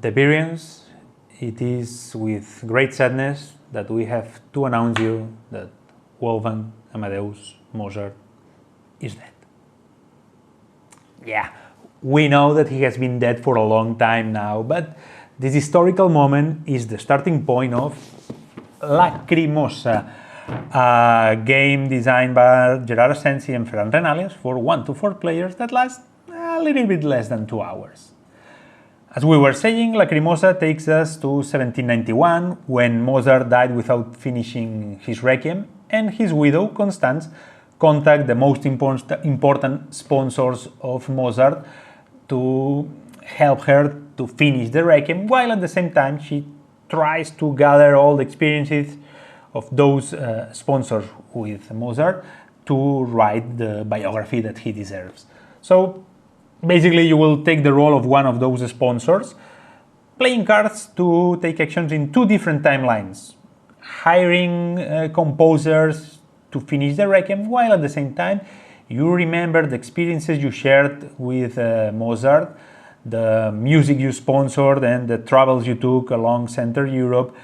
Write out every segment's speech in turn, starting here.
Tiberians, it is with great sadness that we have to announce you that Wolfgang Amadeus Mozart is dead. Yeah, we know that he has been dead for a long time now, but this historical moment is the starting point of Lacrimosa, a game designed by Gerard Asensi and Ferran Renales for 1 to 4 players that lasts a little bit less than 2 hours. As we were saying, Lacrimosa takes us to 1791, when Mozart died without finishing his Requiem, and his widow, Constance, contacts the most important sponsors of Mozart to help her to finish the Requiem, while at the same time she tries to gather all the experiences of those sponsors with Mozart to write the biography that he deserves. So basically you will take the role of one of those sponsors, playing cards to take actions in 2 different timelines, hiring composers to finish the Requiem, while at the same time you remember the experiences you shared with Mozart, the music you sponsored and the travels you took along Central Europe,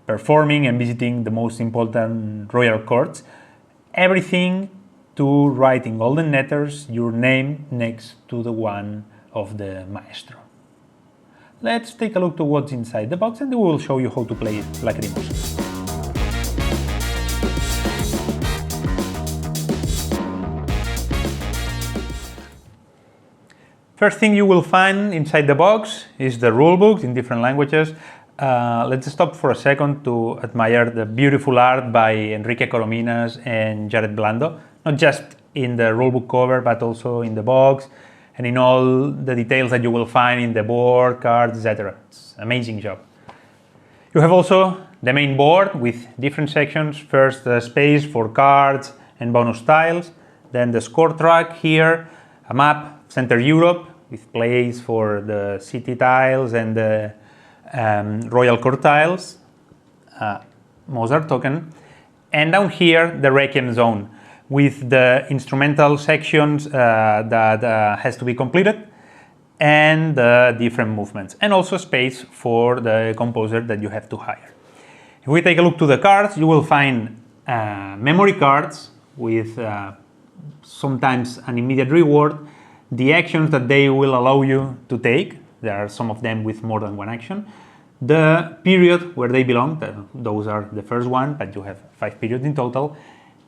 performing and visiting the most important royal courts. Everything to write in golden letters your name next to the one of the maestro. Let's take a look to what's inside the box and we will show you how to play Lacrimosa. First thing you will find inside the box is the rulebook in different languages. Let's stop for a second to admire the beautiful art by Enrique Corominas and Jared Blando, not just in the rulebook cover but also in the box and in all the details that you will find in the board, cards, etc. It's an amazing job. You have also the main board with different sections. First, the space for cards and bonus tiles, then the score track here, a map, Central Europe, with place for the city tiles and the royal court tiles, Mozart token, and down here the Requiem zone with the instrumental sections that has to be completed and the different movements, and also space for the composer that you have to hire. If we take a look to the cards, you will find memory cards with sometimes an immediate reward, the actions that they will allow you to take. There are some of them with more than one action. The period where they belong, those are the first one, but you have 5 periods in total.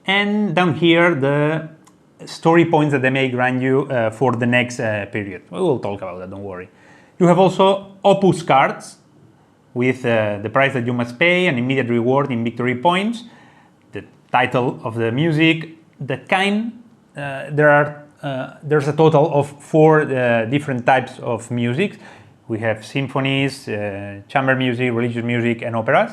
And down here, the story points that they may grant you for the next period. We will talk about that, don't worry. You have also Opus Cards with the price that you must pay, an immediate reward in victory points, the title of the music, the kind. There's a total of 4 different types of music. We have symphonies, chamber music, religious music, and operas.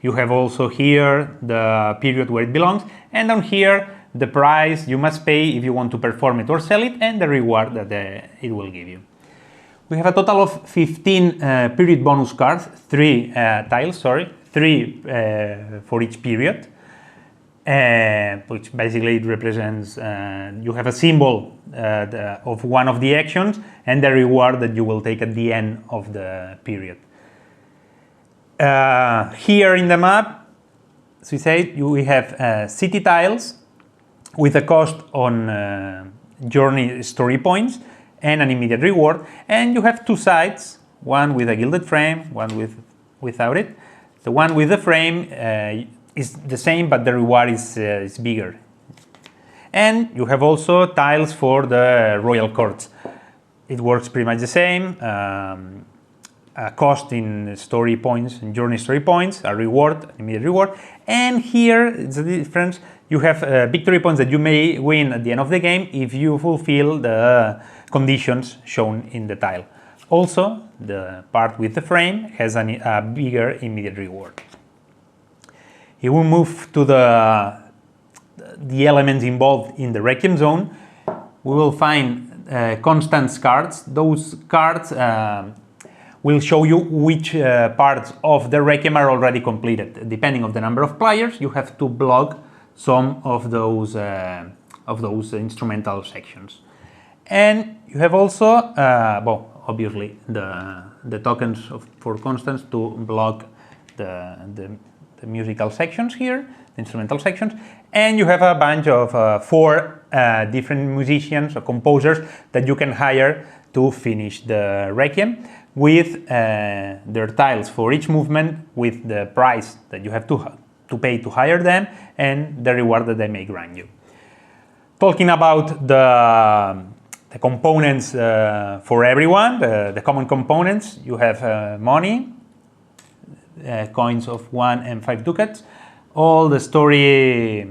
You have also here the period where it belongs, and down here the price you must pay if you want to perform it or sell it, and the reward that it will give you. We have a total of 15 period bonus cards, 3 tiles, sorry, 3 for each period. Which basically it represents, you have a symbol of one of the actions and the reward that you will take at the end of the period. Here in the map, as we said, we have city tiles with a cost on journey story points and an immediate reward, and you have 2 sides, one with a gilded frame, one without it. The one with the frame is the same, but the reward is bigger. And you have also tiles for the royal courts. It works pretty much the same. A cost in story points, in journey story points, a reward, immediate reward. And here it's the difference. You have victory points that you may win at the end of the game if you fulfill the conditions shown in the tile. Also, the part with the frame has a bigger immediate reward. If we move to the elements involved in the Requiem zone, we will find constant cards. Those cards will show you which parts of the Requiem are already completed. Depending on the number of players, you have to block some of those instrumental sections. And you have also, well, obviously the the tokens for constants to block the musical sections here, the instrumental sections, and you have a bunch of 4 different musicians or composers that you can hire to finish the Requiem with their tiles for each movement, with the price that you have to pay to hire them and the reward that they may grant you. Talking about the components for everyone, the common components, you have money, coins of 1 and 5 ducats, all the story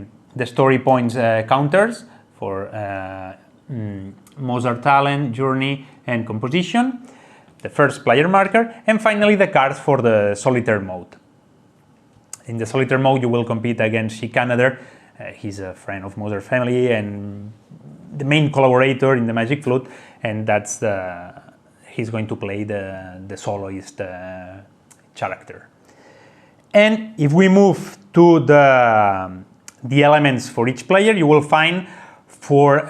points counters for Mozart talent, journey, and composition, the first player marker, and finally the cards for the Solitaire Mode. In the Solitaire Mode, you will compete against Canada. He's a friend of Mozart family and the main collaborator in the Magic Flute, and that's he's going to play the soloist character. And if we move to the elements for each player, you will find 4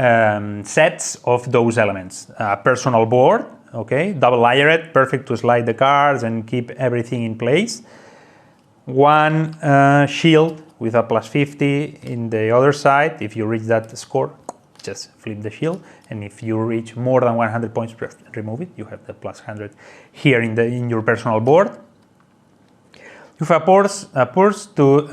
sets of those elements. A personal board, okay, double layered, perfect to slide the cards and keep everything in place. 1 shield with a +50 in the other side. If you reach that score, just flip the shield, and if you reach more than 100 points, remove it. You have the +100 here in your personal board. You have a purse to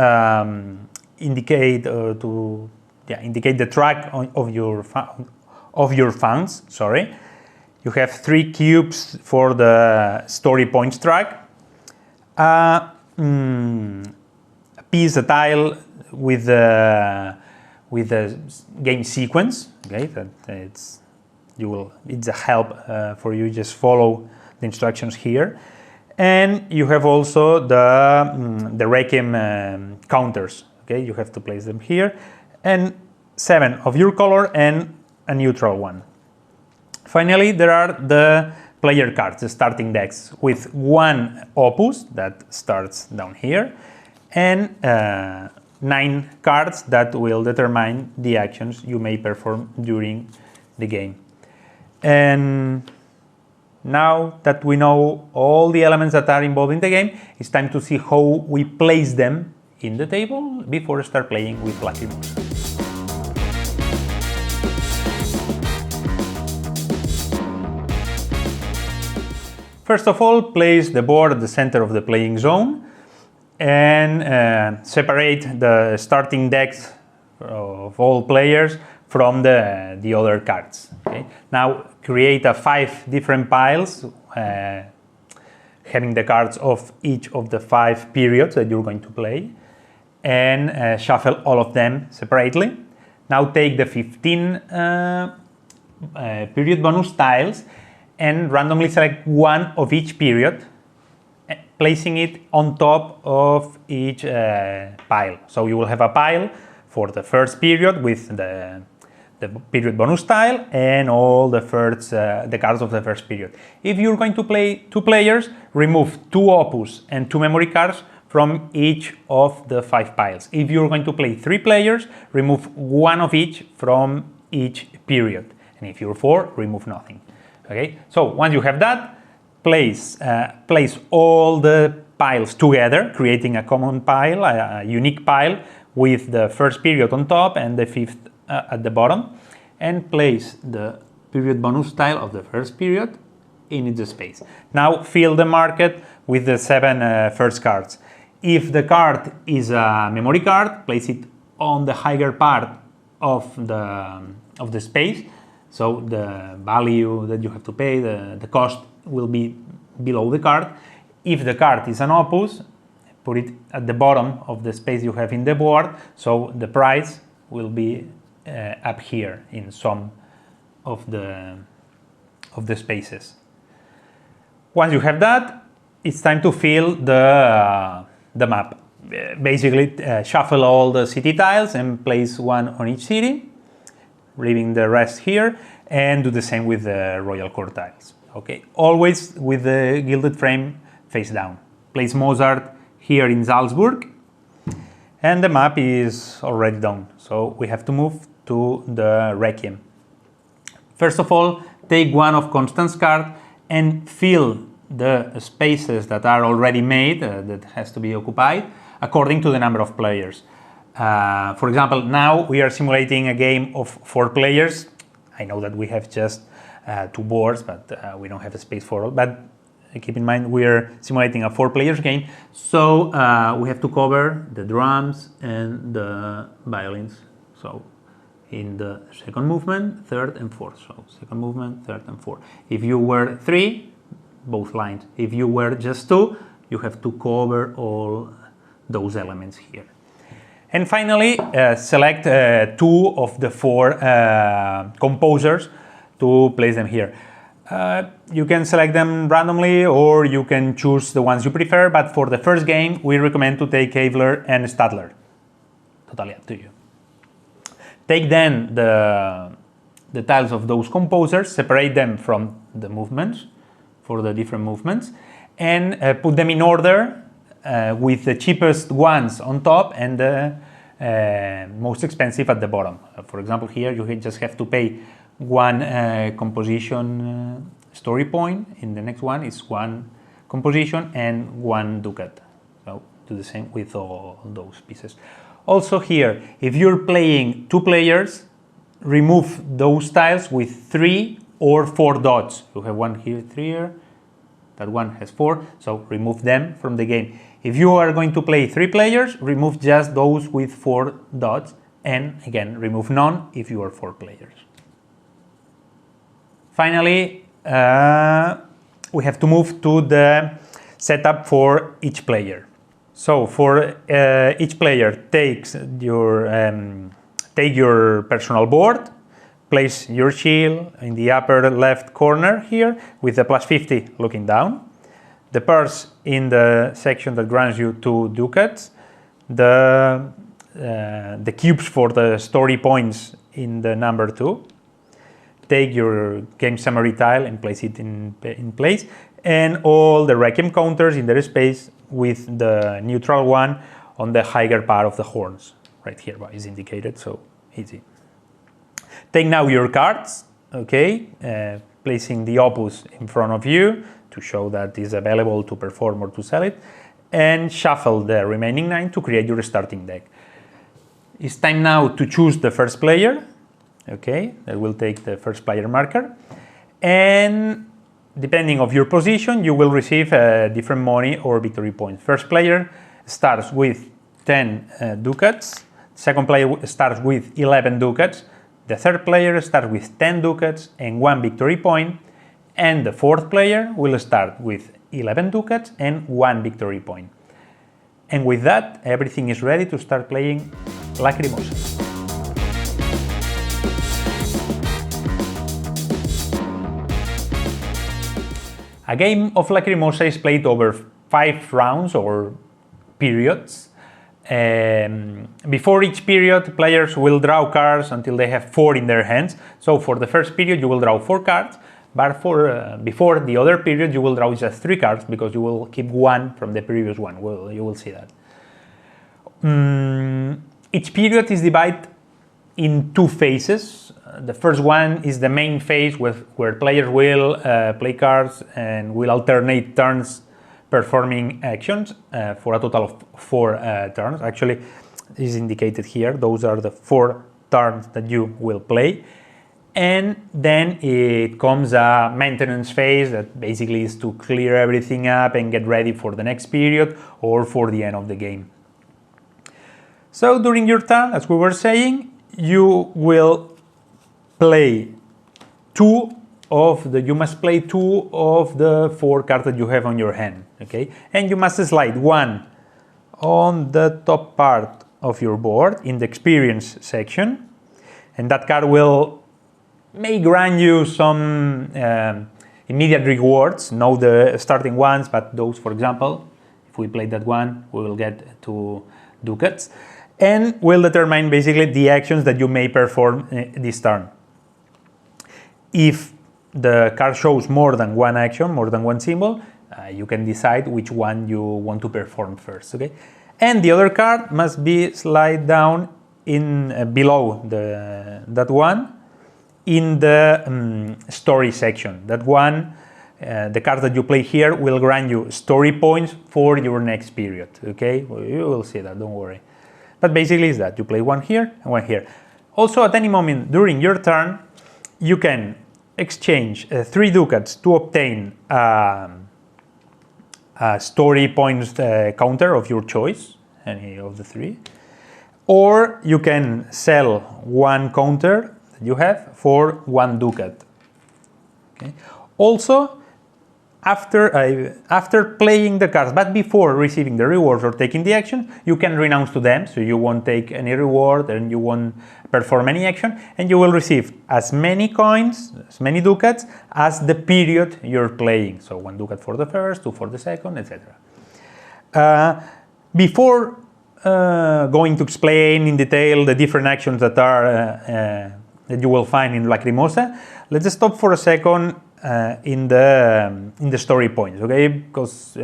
indicate the track of your funds. Sorry. You have 3 cubes for the story points track. A piece, a tile with the game sequence. Okay, it's a help for you. Just follow the instructions here, and you have also the Requiem counters. Okay, you have to place them here, and 7 of your color and a neutral one. Finally, there are the player cards, the starting decks, with 1 opus that starts down here, and 9 cards that will determine the actions you may perform during the game. And now that we know all the elements that are involved in the game, it's time to see how we place them in the table before we start playing with Lacrimosa. First of all, place the board at the center of the playing zone and separate the starting decks of all players from the other cards. Okay? Now create 5 different piles having the cards of each of the 5 periods that you're going to play, and shuffle all of them separately. Now take the 15 period bonus tiles and randomly select 1 of each period, placing it on top of each pile. So you will have a pile for the first period with the period bonus tile and all the cards of the first period. If you're going to play 2 players, remove 2 opus and 2 memory cards from each of the 5 piles. If you're going to play 3 players, remove 1 of each from each period. And if you're 4, remove nothing. Okay, so once you have that, place all the piles together, creating a common pile, a unique pile with the first period on top and the 5th at the bottom, and place the period bonus tile of the first period in its space. Now fill the market with the 7 first cards. If the card is a memory card, place it on the higher part of the space. So the value that you have to pay, the cost will be below the card. If the card is an opus, put it at the bottom of the space you have in the board, so the price will be up here in some of the spaces. Once you have that, it's time to fill the map. Basically, shuffle all the city tiles and place 1 on each city, leaving the rest here, and do the same with the royal court tiles. Okay, always with the gilded frame face down. Place Mozart here in Salzburg, and the map is already done. So we have to move to the Requiem. First of all, take 1 of Constance's card and fill the spaces that are already made, that has to be occupied, according to the number of players. For example, now we are simulating a game of 4 players. I know that we have just 2 boards, but we don't have a space for all. But keep in mind, we are simulating a 4 players game, so we have to cover the drums and the violins. So in the second movement, third and fourth. So second movement, third and fourth. If you were 3, both lines. If you were just 2, you have to cover all those elements here. And finally, select 2 of the 4 composers to place them here. You can select them randomly, or you can choose the ones you prefer, but for the first game, we recommend to take Kavler and Stadler. Totally up to you. Take then the tiles of those composers, separate them from the movements, for the different movements, and put them in order with the cheapest ones on top and the most expensive at the bottom. For example, here you just have to pay 1 composition story point. In the next one is 1 composition and 1 ducat. So do the same with all those pieces. Also here, if you're playing 2 players, remove those tiles with 3 or 4 dots. You have 1 here, 3 here, that one has 4, so remove them from the game. If you are going to play 3 players, remove just those with 4 dots, and again, remove none if you are 4 players. Finally, we have to move to the setup for each player. So for each player, take your personal board, place your shield in the upper left corner here with the +50 looking down, the purse in the section that grants you 2 ducats, the cubes for the story points in the number 2, take your game summary tile and place it in place, and all the Requiem counters in their space with the neutral one on the higher part of the horns. Right here is indicated, so easy. Take now your cards, okay, placing the opus in front of you to show that it's available to perform or to sell it, and shuffle the remaining 9 to create your starting deck. It's time now to choose the first player, okay, that will take the first player marker, and depending on your position, you will receive different money or victory points. First player starts with 10 ducats, second player starts with 11 ducats, the third player starts with 10 ducats and 1 victory point, and the fourth player will start with 11 ducats and 1 victory point. And with that, everything is ready to start playing Lacrimosa. A game of Lacrimosa is played over 5 rounds or periods. Before each period, players will draw cards until they have 4 in their hands. So for the first period, you will draw 4 cards, but before the other period, you will draw just 3 cards because you will keep 1 from the previous one. Well, you will see that. Each period is divided in 2 phases. The first one is the main phase where players will play cards and will alternate turns performing actions for a total of 4 turns. Actually, is indicated here. Those are the 4 turns that you will play. And then it comes a maintenance phase that basically is to clear everything up and get ready for the next period or for the end of the game. So during your turn, as we were saying, you will play you must play 2 of the 4 cards that you have on your hand, okay? And you must slide 1 on the top part of your board in the experience section, and that card may grant you some immediate rewards, not the starting ones, but those, for example, if we play that one, we will get 2 ducats, and will determine basically the actions that you may perform this turn. If the card shows more than 1 action, more than 1 symbol, you can decide which one you want to perform first, okay? And the other card must be slide down in below that one in the story section. That one the cards that you play here will grant you story points for your next period, okay? Well, you will see that, don't worry. But basically it's that, you play one here and one here. Also, at any moment during your turn, you can exchange 3 ducats to obtain a story points counter of your choice, any of the 3. Or you can sell 1 counter that you have for 1 ducat. Okay. Also, after playing the cards, but before receiving the rewards or taking the action, you can renounce to them, so you won't take any reward and you won't perform any action, and you will receive as many coins, as many ducats, as the period you're playing. So 1 ducat for the first, 2 for the second, etc. Before going to explain in detail the different actions that are that you will find in Lacrimosa, let's stop for a second in the story points, okay? Because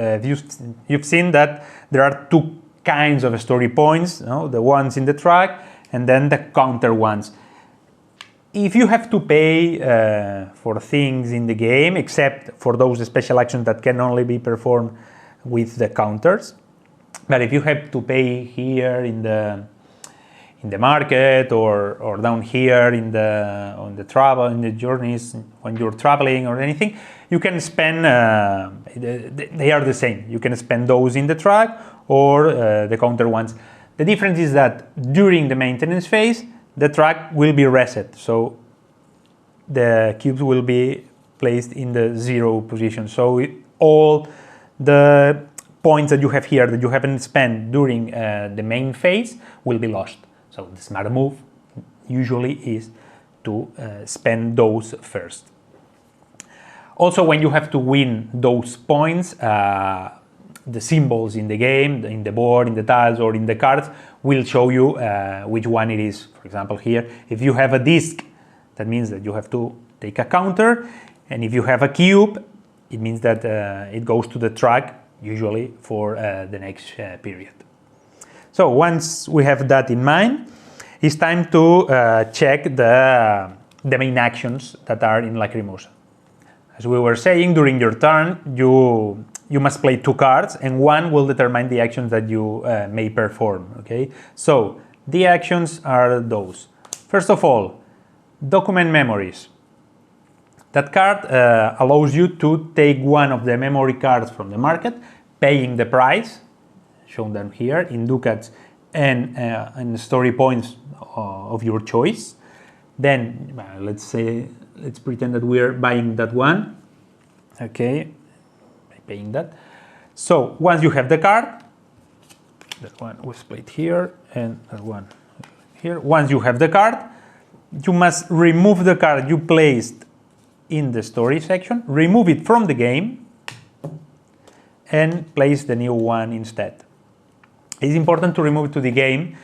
you've seen that there are 2 kinds of story points, you know, the ones in the track and then the counter ones. If you have to pay for things in the game, except for those special actions that can only be performed with the counters, but if you have to pay here in the market or down here on the travel, in the journeys when you're traveling or anything, you can spend, they are the same. You can spend those in the track or the counter ones. The difference is that during the maintenance phase, the track will be reset. So the cubes will be placed in the 0 position. So all the points that you have here that you haven't spent during the main phase will be lost. So the smart move usually is to spend those first. Also, when you have to win those points, the symbols in the game, in the board, in the tiles, or in the cards will show you which one it is. For example, here, if you have a disc, that means that you have to take a counter, and if you have a cube, it means that it goes to the track, usually for the next period. So once we have that in mind, it's time to check the main actions that are in Lacrimosa. As we were saying, during your turn, you must play 2 cards, and 1 will determine the actions that you may perform, okay? So the actions are those. First of all, document memories. That card allows you to take one of the memory cards from the market, paying the price, shown down here, in ducats and story points of your choice. Then, let's pretend that we're buying that one, okay, by paying that. So, once you have the card, that one was played here, and that one here. Once you have the card, you must remove the card you placed in the story section, remove it from the game, and place the new one instead. It's important to remove it to the game,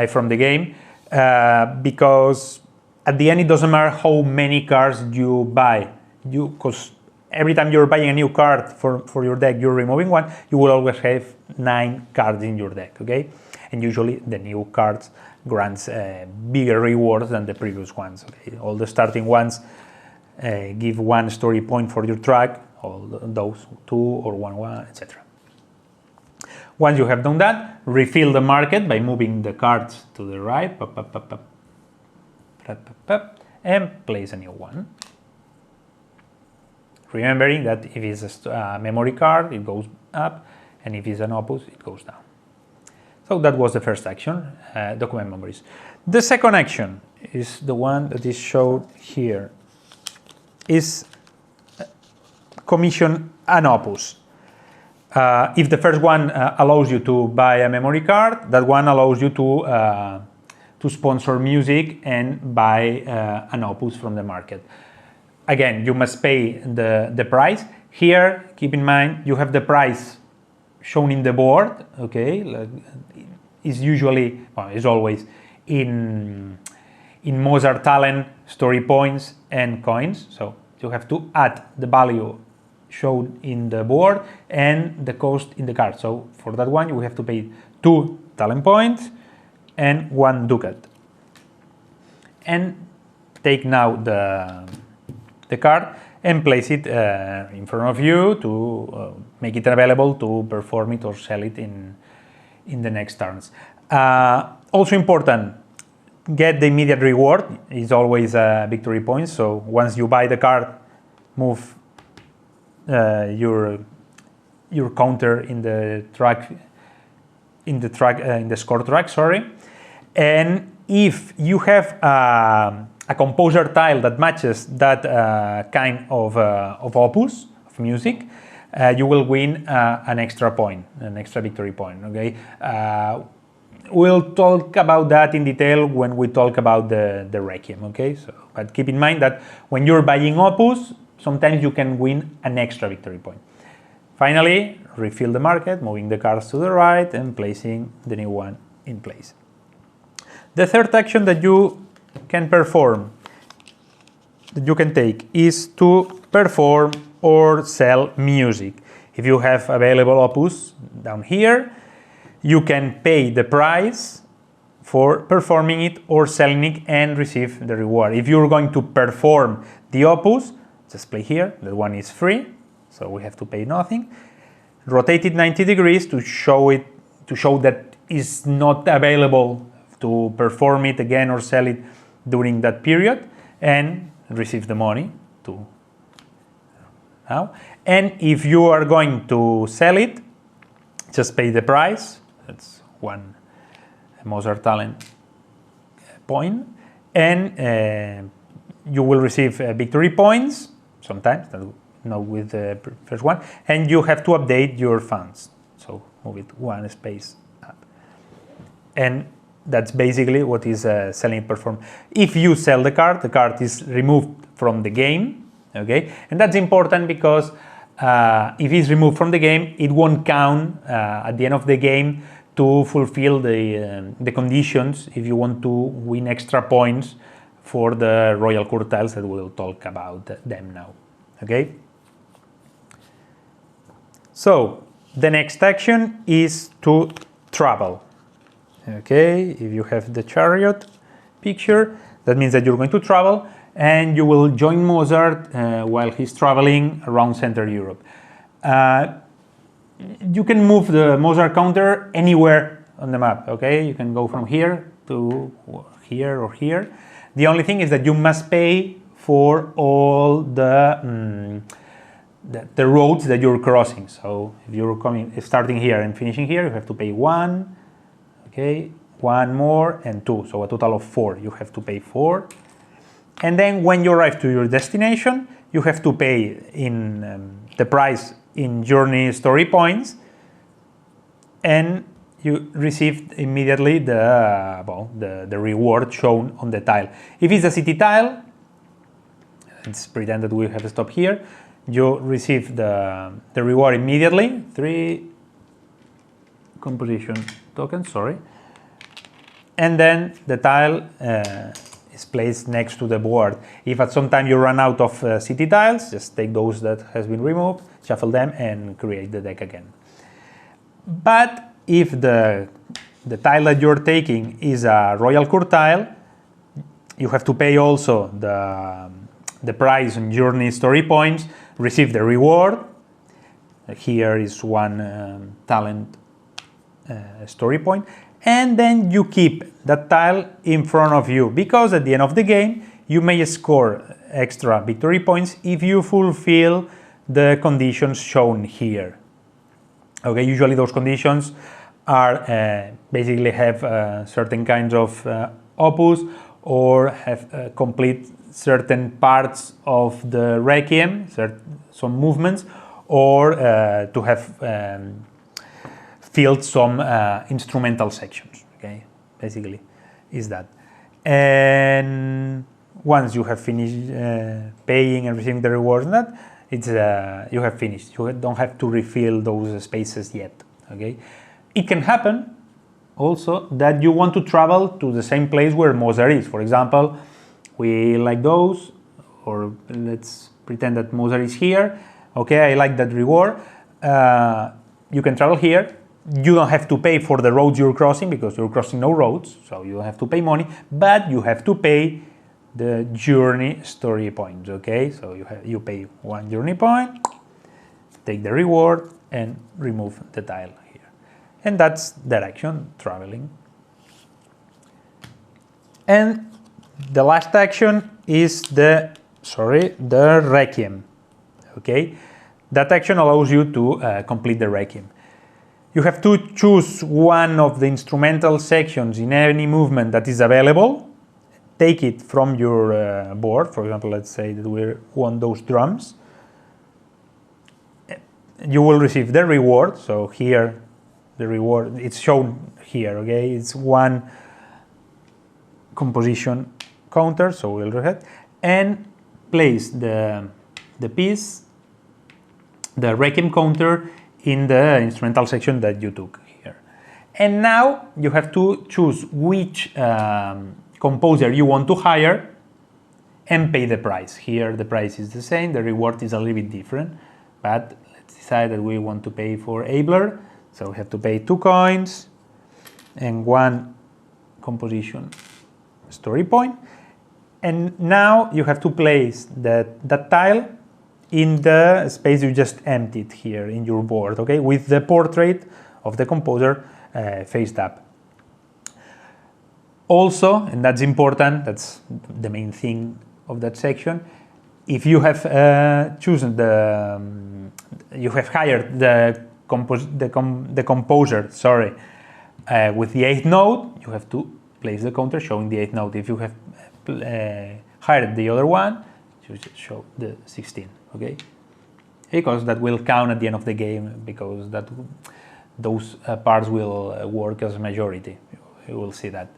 from the game, because at the end it doesn't matter how many cards you buy, because every time you're buying a new card for your deck, you're removing one, you will always have 9 cards in your deck, okay? And usually the new cards grants bigger rewards than the previous ones, okay? All the starting ones give 1 story point for your track, all those 2 or 1, etc. Once you have done that, refill the market by moving the cards to the right, and place a new one. Remembering that if it's a memory card, it goes up, and if it's an opus, it goes down. So that was the first action, document memories. The second action is the one that is shown here, is commission an opus. If the first one allows you to buy a memory card, that one allows you to sponsor music and buy an opus from the market. Again, you must pay the price. Here, keep in mind, you have the price shown in the board, okay? It's usually, well, it's always in Mozart talent, story points, and coins. So you have to add the value shown in the board and the cost in the card. So for that one, you have to pay 2 talent points and 1 ducat. And take now the card and place it in front of you to make it available to perform it or sell it in the next turns. Also important, get the immediate reward is always a victory point. So once you buy the card, move your counter in the score track, sorry. And if you have a composer tile that matches that kind of opus of music, you will win an extra point, an extra victory point. Okay. We'll talk about that in detail when we talk about the Requiem, okay? So, but keep in mind that when you're buying Opus, sometimes you can win an extra victory point. Finally, refill the market, moving the cards to the right and placing the new one in place. The third action that you can perform, that you can take, is to perform or sell music. If you have available Opus down here, you can pay the price for performing it or selling it and receive the reward. If you're going to perform the Opus, just play here, that one is free, so we have to pay nothing. Rotate it 90 degrees to show that it's not available to perform it again or sell it during that period, and receive the money to now. And if you are going to sell it, just pay the price. That's one Mozart talent point, and you will receive victory points sometimes, not with the first one, and you have to update your funds. So move it one space up. And that's basically what is selling perform. If you sell the card is removed from the game, okay? And that's important because if it's removed from the game, it won't count at the end of the game to fulfill the conditions if you want to win extra points for the royal court tiles that we'll talk about them now, okay? So the next action is to travel, okay? If you have the chariot picture, that means that you're going to travel and you will join Mozart while he's traveling around Central Europe. You can move the Mozart counter anywhere on the map, okay? You can go from here to here or here. The only thing is that you must pay for all the roads that you're crossing. So if you're starting here and finishing here, you have to pay 1, okay, 1 more and 2, so a total of 4. You have to pay 4. And then when you arrive to your destination, you have to pay in the price in journey story points, and you receive immediately the reward shown on the tile. If it's a city tile, let's pretend that we have to stop here, you receive the reward immediately, 3 composition tokens, sorry, and then the tile is placed next to the board. If at some time you run out of city tiles, just take those that has been removed, shuffle them, and create the deck again. But if the tile that you're taking is a royal court tile, you have to pay also the price on journey story points, receive the reward. Here is 1 talent story point, and then you keep that tile in front of you, because at the end of the game you may score extra victory points if you fulfill the conditions shown here. Okay, usually those conditions are basically have certain kinds of opus, or have complete certain parts of the Requiem, some movements, or to have filled some instrumental sections. Okay, basically is that. And once you have finished paying and receiving the rewards, that it's you have finished. You don't have to refill those spaces yet. Okay, it can happen also that you want to travel to the same place where Mozart is. For example, we like those, or let's pretend that Mozart is here. Okay, I like that reward. You can travel here. You don't have to pay for the roads you're crossing, because you're crossing no roads, so you don't have to pay money, but you have to pay the journey story points. Okay, so you pay 1 journey point, take the reward, and remove the tile here. And that's direction, traveling. And the last action is the Requiem. Okay, that action allows you to complete the Requiem. You have to choose one of the instrumental sections in any movement that is available, take it from your board. For example, let's say that we want those drums. You will receive the reward. So here, the reward, it's shown here, okay? It's one composition counter, so we'll go ahead and place the piece, the Requiem counter, in the instrumental section that you took here. And now you have to choose which composer you want to hire and pay the price. Here the price is the same, the reward is a little bit different, but let's decide that we want to pay for Abler, so we have to pay 2 coins and 1 composition story point. And now you have to place that tile in the space you just emptied here in your board, okay, with the portrait of the composer faced up. Also, and that's important, that's the main thing of that section, if you have you have hired the composer, sorry, with the 8th note, you have to place the counter showing the 8th note. If you have hired the other one, you just show the 16. Okay, because that will count at the end of the game, because those parts will work as a majority. You will see that.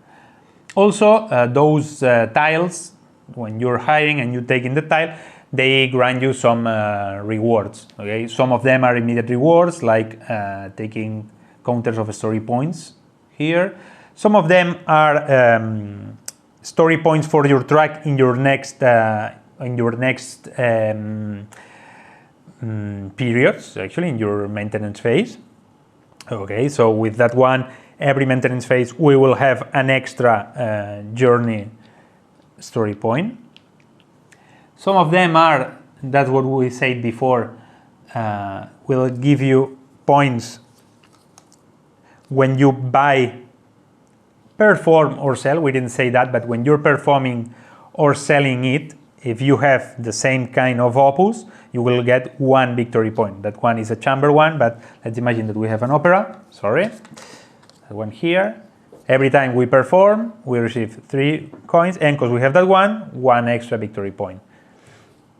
Also, those tiles, when you're hiring and you take in the tile, they grant you some rewards. Okay, some of them are immediate rewards, like taking counters of story points here. Some of them are story points for your track in your next periods, actually, in your maintenance phase. Okay, so with that one, every maintenance phase we will have an extra journey story point. Some of them are, that's what we said before, will give you points when you buy, perform or sell. We didn't say that, but when you're performing or selling it, if you have the same kind of opus, you will get 1 victory point. That one is a chamber one, but let's imagine that we have an opera, sorry, that one here. Every time we perform, we receive 3 coins, and because we have that one extra victory point.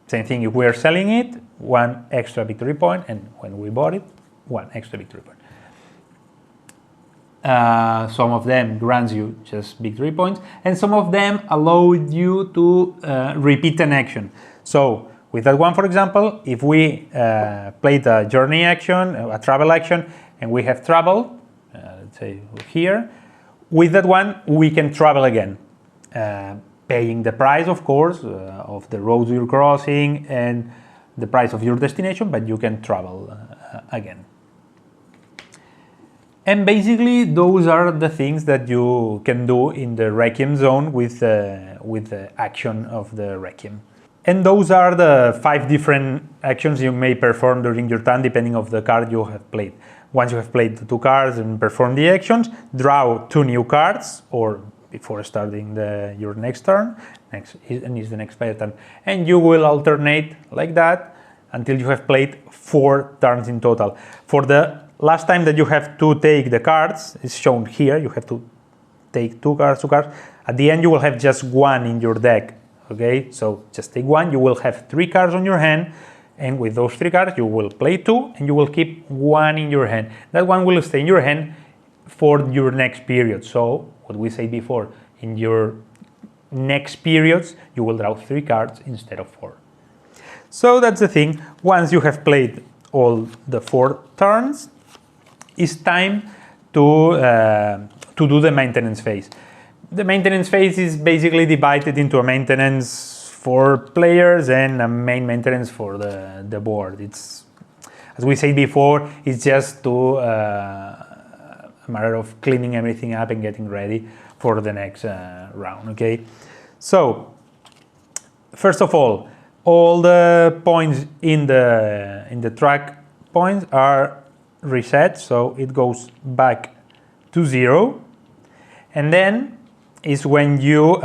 Same thing if we are selling it, 1 extra victory point, and when we bought it, 1 extra victory point. Some of them grants you just victory points, and some of them allow you to repeat an action. So with that one, for example, if we played a journey action, a travel action, and we have travel, let's say here, with that one we can travel again, paying the price, of course, of the roads you're crossing and the price of your destination, but you can travel again. And basically, those are the things that you can do in the Requiem zone with the action of the Requiem. And those are the 5 different actions you may perform during your turn, depending on the card you have played. Once you have played the 2 cards and performed the actions, draw 2 new cards, or before starting your next turn, is the next player turn. And you will alternate like that until you have played 4 turns in total. For the last time that you have to take the cards, is shown here, you have to take 2 cards. At the end you will have just 1 in your deck, okay? So just take 1, you will have 3 cards on your hand, and with those 3 cards you will play 2, and you will keep 1 in your hand. That one will stay in your hand for your next period. So, what we said before, in your next periods you will draw 3 cards instead of 4. So that's the thing. Once you have played all the 4 turns, it's time to do the maintenance phase. The maintenance phase is basically divided into a maintenance for players and a main maintenance for the board. It's, as we said before, it's just to a matter of cleaning everything up and getting ready for the next round. Okay, so first of all the points in the track points are reset, so it goes back to 0, and then is when you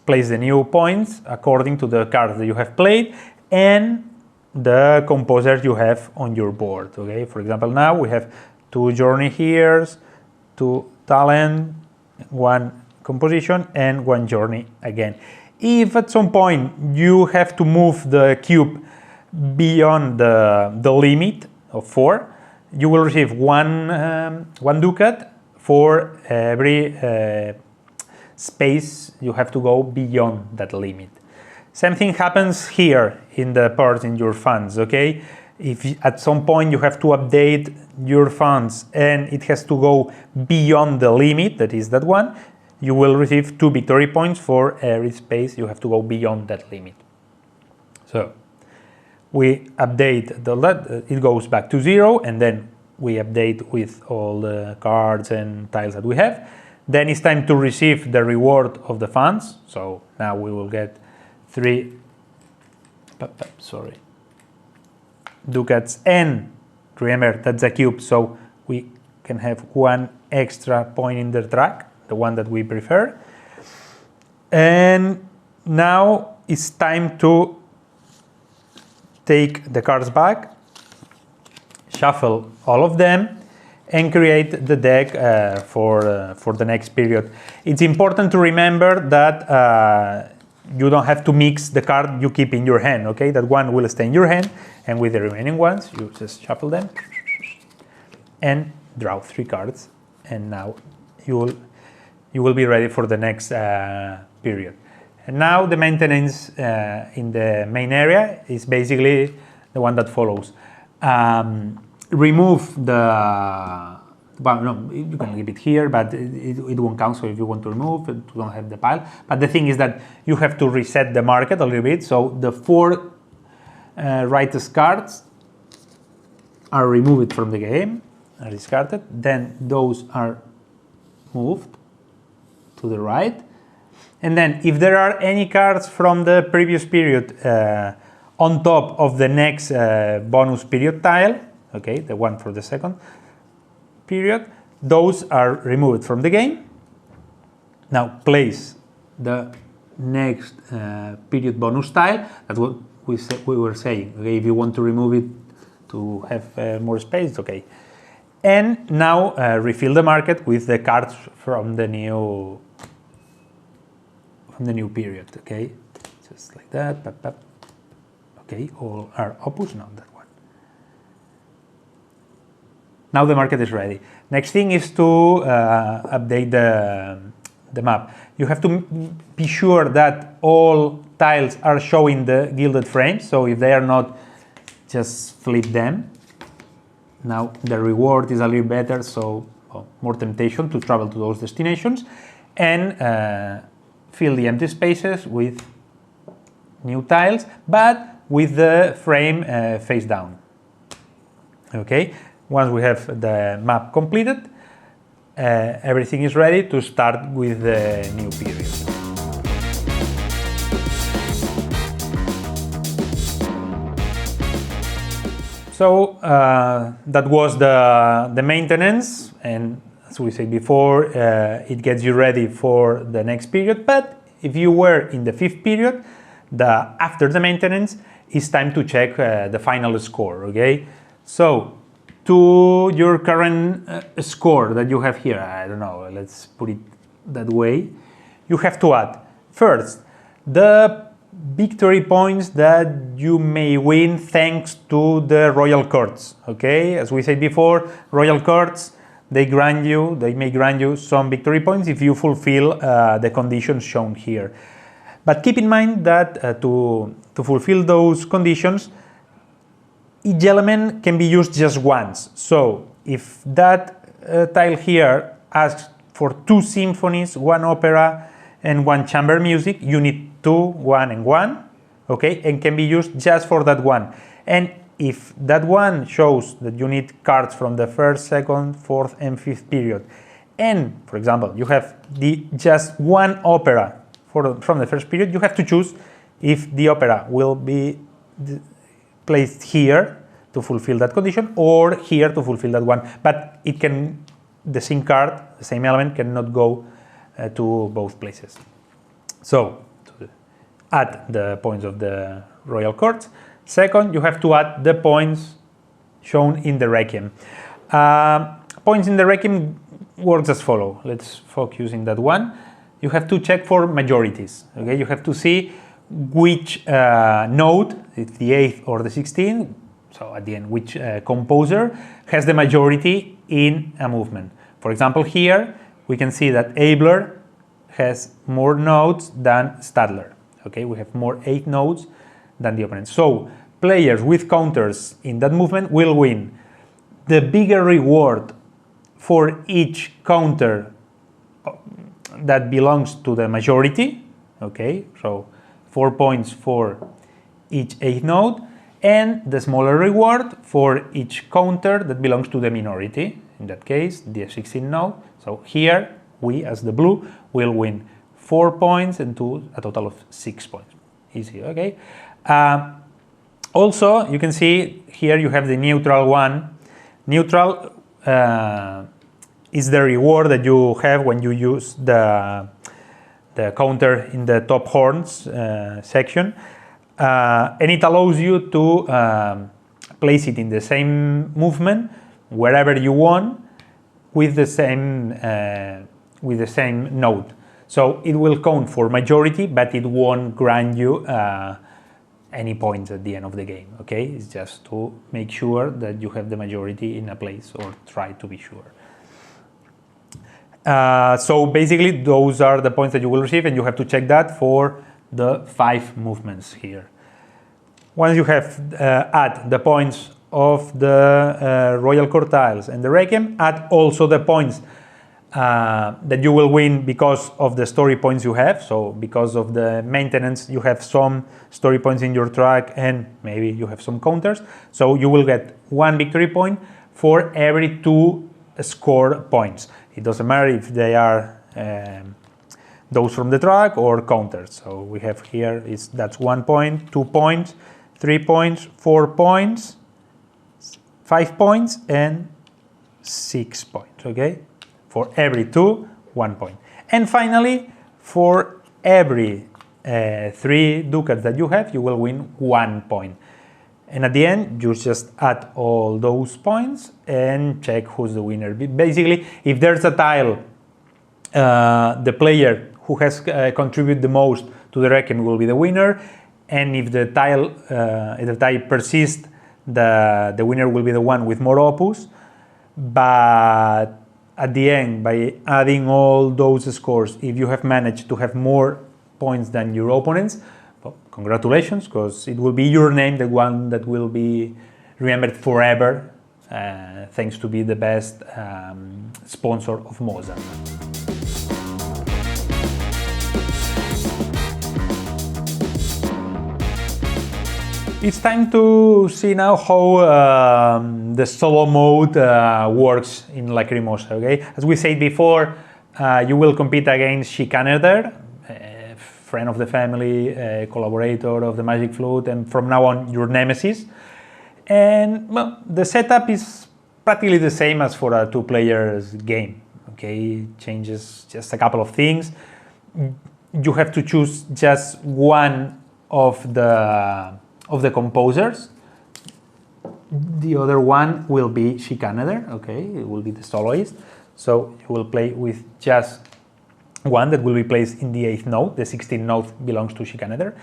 place the new points according to the cards that you have played and the composers you have on your board. Okay, for example, now we have 2 journey here, 2 talent, 1 composition, and 1 journey again. If at some point you have to move the cube beyond the limit of 4, you will receive one ducat for every space you have to go beyond that limit. Same thing happens here in the parts in your funds, okay? If at some point you have to update your funds and it has to go beyond the limit, that is that one, you will receive 2 victory points for every space you have to go beyond that limit. So we update it goes back to 0, and then we update with all the cards and tiles that we have. Then it's time to receive the reward of the funds. So now we will get 3 ducats, and remember that's a cube, so we can have 1 extra point in the track, the one that we prefer. And now it's time to take the cards back, shuffle all of them, and create the deck for the next period. It's important to remember that you don't have to mix the card you keep in your hand, okay? That one will stay in your hand, and with the remaining ones, you just shuffle them and draw 3 cards, and now you will be ready for the next period. And now the maintenance in the main area is basically the one that follows. Remove the, well, no, you can leave it here, but it won't count, so if you want to remove it, you don't have the pile. But the thing is that you have to reset the market a little bit, so the 4 rightest cards are removed from the game, are discarded, then those are moved to the right, and then if there are any cards from the previous period on top of the next bonus period tile, okay, the one for the second period, those are removed from the game. Now place the next period bonus tile. That's what we were saying. Okay, if you want to remove it to have more space, okay. And now refill the market with the cards from the new period. Okay, just like that. Okay, all are opus, not that one. Now the market is ready. Next thing is to update the map. You have to be sure that all tiles are showing the gilded frames, so if they are not, just flip them. Now the reward is a little better, so more temptation to travel to those destinations, and fill the empty spaces with new tiles, but with the frame face down. Okay, once we have the map completed, everything is ready to start with the new period. So that was the maintenance, and as we said before, it gets you ready for the next period. But if you were in the 5th period, after the maintenance, it's time to check the final score, okay? So to your current score that you have here, I don't know, let's put it that way, you have to add first the victory points that you may win thanks to the royal cards, okay? As we said before, royal cards, they may grant you some victory points if you fulfill the conditions shown here. But keep in mind that to fulfill those conditions, each element can be used just once. So if that tile here asks for 2 symphonies, 1 opera, and 1 chamber music, you need 2, 1, and 1, okay, and can be used just for that one. And if that one shows that you need cards from the 1st, 2nd, 4th, and 5th period, and for example, you have just 1 opera from the 1st period, you have to choose if the opera will be placed here to fulfill that condition, or here to fulfill that one. But it can, the same card, the same element cannot go to both places. So, to add the points of the royal courts. Second, you have to add the points shown in the Requiem. Points in the Requiem works as follow. Let's focus in that one. You have to check for majorities. Okay, you have to see which note, it's the 8th or the 16th, so at the end, which composer has the majority in a movement. For example, here we can see that Abler has more notes than Stadler. Okay, we have more 8 notes than the opponent. So players with counters in that movement will win. The bigger reward for each counter that belongs to the majority, okay, so 4 points for each 8th note, and the smaller reward for each counter that belongs to the minority, in that case, the 16th note. So here, we, as the blue, will win 4 points and a total of 6 points. Easy, okay? Also, you can see here you have the neutral one. Neutral is the reward that you have when you use the counter in the top horns section, and it allows you to place it in the same movement wherever you want with the same note. So it will count for majority, but it won't grant you any points at the end of the game. Okay, it's just to make sure that you have the majority in a place, or try to be sure. So basically, those are the points that you will receive, and you have to check that for the 5 movements here. Once you have add the points of the Royal Court tiles and the Requiem, add also the points that you will win because of the story points you have. So because of the maintenance, you have some story points in your track, and maybe you have some counters. So you will get 1 victory point for every 2 score points. It doesn't matter if they are those from the track or counters. So we have here that's 1 point, 2 points, 3 points, 4 points, 5 points, and 6 points. Okay, for every 2, 1 point. And finally, for every 3 ducats that you have, you will win 1 point. And at the end, you just add all those points and check who's the winner. Basically, if there's a tile, the player who has contributed the most to the Requiem will be the winner. And if the tile persists, the winner will be the one with more opus. But at the end, by adding all those scores, if you have managed to have more points than your opponents, well, congratulations, because it will be your name, the one that will be remembered forever, thanks to be the best sponsor of Mozart. It's time to see now how the solo mode works in Lacrimosa. Okay, as we said before, you will compete against Chicaner, friend of the family, collaborator of the Magic Flute, and from now on your nemesis. And well, the setup is practically the same as for a 2-players game. Okay, it changes just a couple of things. You have to choose just one of the composers. The other one will be Chicaner. Okay, it will be the soloist. So you will play with just one that will be placed in the 8th note. The 16th note belongs to Chicaner.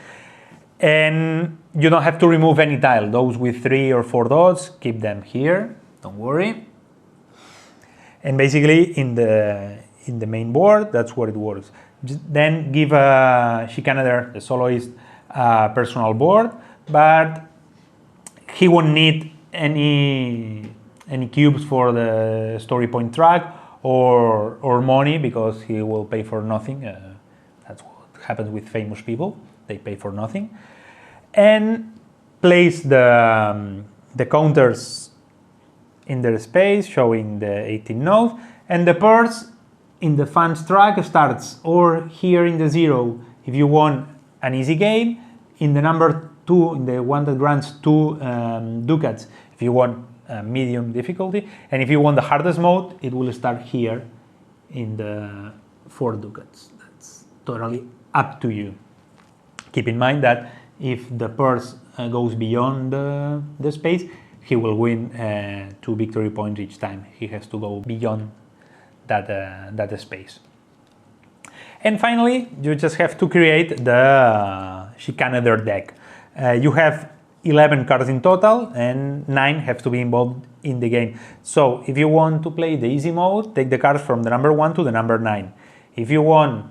And you don't have to remove any tile. Those with 3 or 4 dots, keep them here, don't worry. And basically in the main board, that's where it works. Then give Chicaner, the soloist, a personal board, but he won't need any cubes for the story point track or money, because he will pay for nothing. That's what happens with famous people. They pay for nothing. And place the counters in their space, showing the 18th note. And the purse in the fans track starts or here in the 0 if you want an easy game, in the number 2, in the one that grants 2 ducats, if you want medium difficulty, and if you want the hardest mode, it will start here in the 4 ducats. That's totally up to you. Keep in mind that if the purse goes beyond the space, he will win 2 victory points each time. He has to go beyond that space. And finally, you just have to create the Chicanerer deck. You have 11 cards in total, and 9 have to be involved in the game. So if you want to play the easy mode, take the cards from the number 1 to the number 9. If you want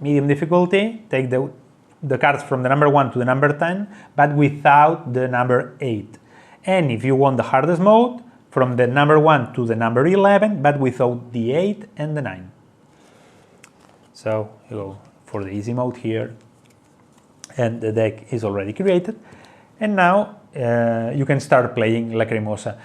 medium difficulty, take the cards from the number 1 to the number 10, but without the number 8. And if you want the hardest mode, from the number 1 to the number 11, but without the 8 and the 9. So you go for the easy mode here, and the deck is already created. And now you can start playing Lacrimosa.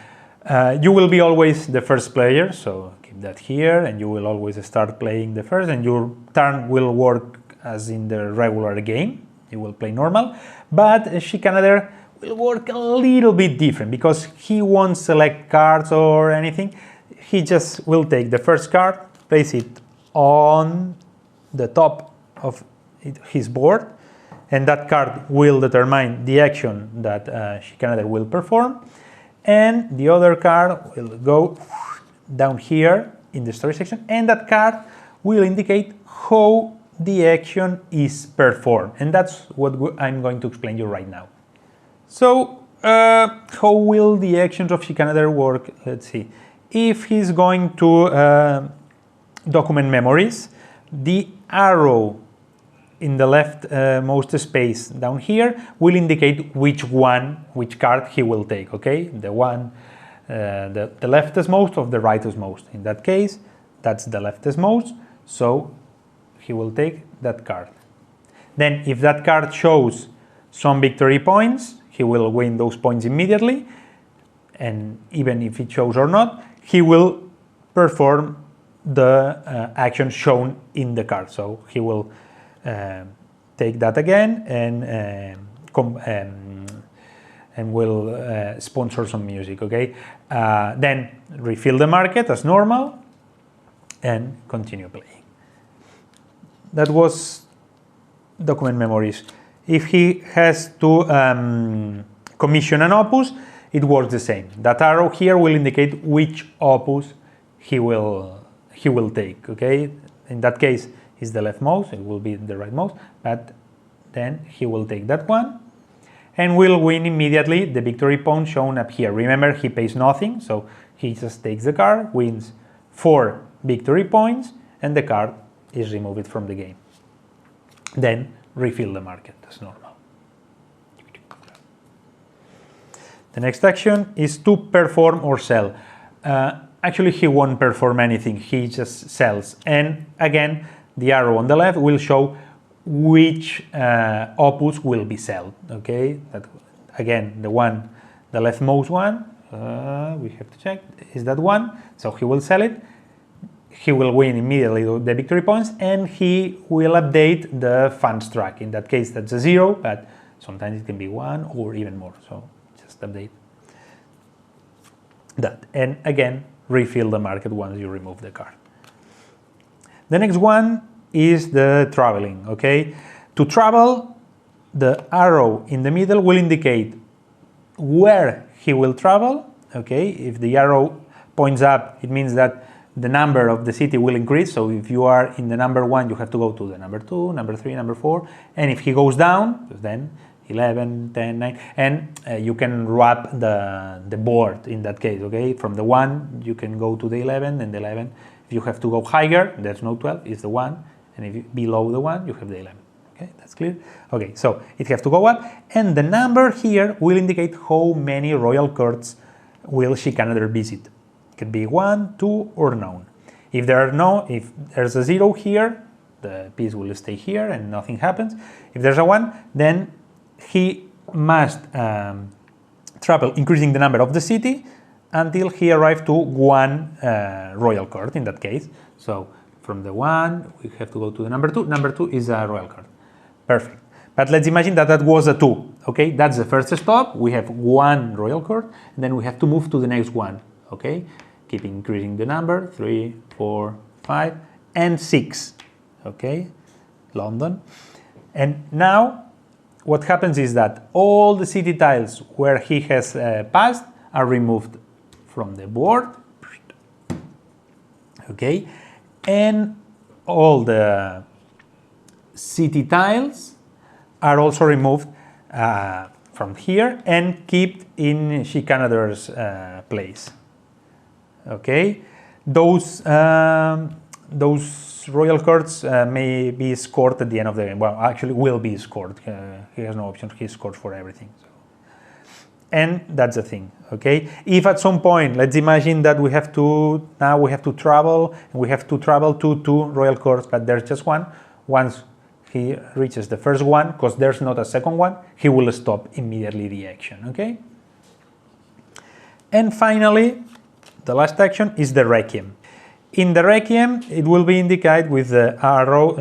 You will be always the first player, so keep that here, and you will always start playing the first, and your turn will work as in the regular game. You will play normal, but Chicanerer will work a little bit different because he won't select cards or anything. He just will take the first card, place it on the top of his board, and that card will determine the action that Chicanerer will perform, and the other card will go down here in the story section, and that card will indicate how the action is performed, and that's what I'm going to explain you right now. So how will the actions of Chicanerer work? Let's see. If he's going to document memories, the arrow in the leftmost space down here will indicate which card he will take, okay? The one, the leftist most of the rightist most. In that case, that's the leftist most, so he will take that card. Then if that card shows some victory points, he will win those points immediately, and even if it shows or not, he will perform the action shown in the card. So he will take that again and will sponsor some music, okay? Then refill the market as normal and continue playing. That was document memories. If he has to commission an opus, it works the same. That arrow here will indicate which opus he will take, okay? In that case, it's the leftmost, it will be the rightmost, but then he will take that one and will win immediately the victory point shown up here. Remember, he pays nothing, so he just takes the card, wins 4 victory points, and the card is removed from the game. Then refill the market as normal. The next action is to perform or sell. Actually, he won't perform anything, he just sells. And again, the arrow on the left will show which opus will be sold, okay? That, again, the leftmost one, we have to check, is that one, so he will sell it. He will win immediately the victory points, and he will update the funds track. In that case, that's a 0, but sometimes it can be 1 or even more, so just update that. And again, refill the market once you remove the card. The next one is the traveling, okay? To travel, the arrow in the middle will indicate where he will travel, okay? If the arrow points up, it means that the number of the city will increase. So if you are in the number 1, you have to go to the number 2, number 3, number 4. And if he goes down, then 11, 10, 9, and you can wrap the board in that case, okay? From the 1, you can go to the 11, and the 11, if you have to go higher, there's no 12, it's the 1, and if you, below the 1, you have the 11, okay? That's clear? Okay, so it has to go up, and the number here will indicate how many royal courts will Chicanerer visit. It could be 1, 2, or none. If there's a 0 here, the piece will stay here and nothing happens. If there's a 1, then he must travel, increasing the number of the city until he arrives to 1 royal court in that case. So from the 1, we have to go to the number 2. Number 2 is a royal court. Perfect. But let's imagine that that was a 2, okay? That's the first stop. We have 1 royal card, and then we have to move to the next one, okay? Keep increasing the number, 3, 4, 5, and 6, okay? London. And now, what happens is that all the city tiles where he has passed are removed from the board, okay? And all the city tiles are also removed from here and kept in Chicanader's place. Okay, those royal cards may be scored at the end of the game. Well, actually, will be scored. He has no option. He scores for everything. So. And that's the thing. Okay, if at some point, let's imagine that we have to travel, and we have to travel to 2 royal cards, but there's just one. Once he reaches the first one, because there's not a second one, he will stop immediately the action, okay? And finally, the last action is the Requiem. In the Requiem, it will be indicated with the arrow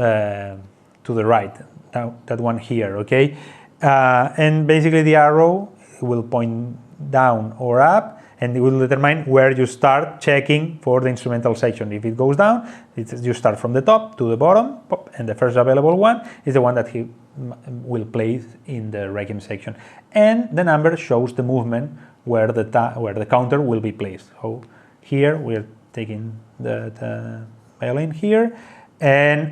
to the right, that one here, okay? And basically the arrow will point down or up, and it will determine where you start checking for the instrumental section. If it goes down, you start from the top to the bottom, and the first available one is the one that he will place in the Requiem section. And the number shows the movement where the counter will be placed. So here we're taking the violin here, and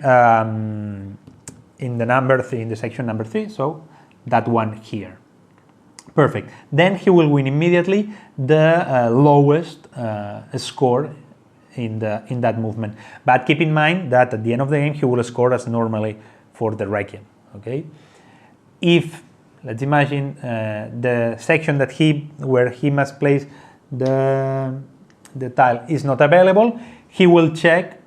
in the section number 3, so that one here. Perfect. Then he will win immediately the lowest score in that movement. But keep in mind that at the end of the game he will score as normally for the Requiem. Okay. If let's imagine the section where he must place the tile is not available, he will check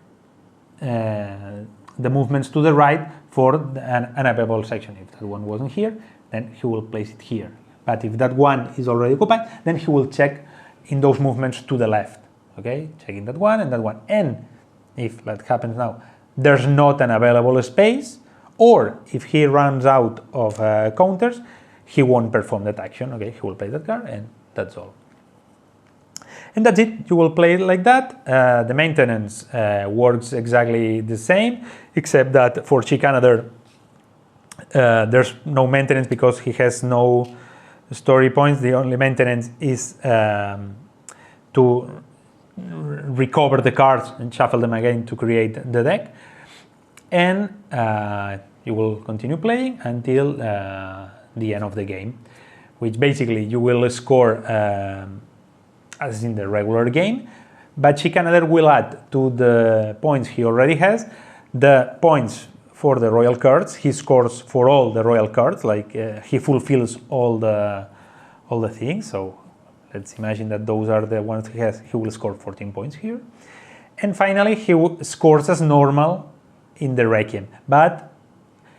the movements to the right for an unavailable section. If that one wasn't here, then he will place it here. But if that one is already occupied, then he will check in those movements to the left, okay? Checking that one and that one. And if that happens now, there's not an available space, or if he runs out of counters, he won't perform that action, okay? He will play that card, and that's all. And that's it. You will play it like that. The maintenance works exactly the same, except that for Chicanader, there's no maintenance because he has no story points. The only maintenance is to recover the cards and shuffle them again to create the deck. And you will continue playing until the end of the game, which basically you will score as in the regular game, but Chicanader will add to the points he already has the points for the royal cards. He scores for all the royal cards, like he fulfills all the things. So let's imagine that those are the ones he has. He will score 14 points here. And finally, he scores as normal in the Requiem, but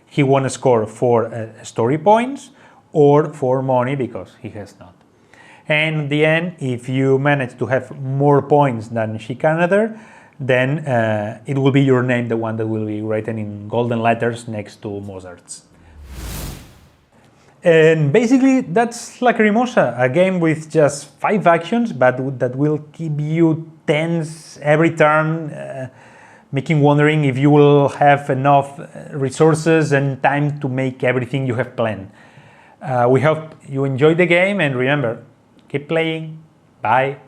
he won't score for story points or for money because he has not. And in the end, if you manage to have more points than Chicanader, then it will be your name, the one that will be written in golden letters next to Mozart's. And basically, that's Lacrimosa, a game with just 5 actions, but that will keep you tense every turn, making wondering if you will have enough resources and time to make everything you have planned. We hope you enjoyed the game, and remember, keep playing. Bye.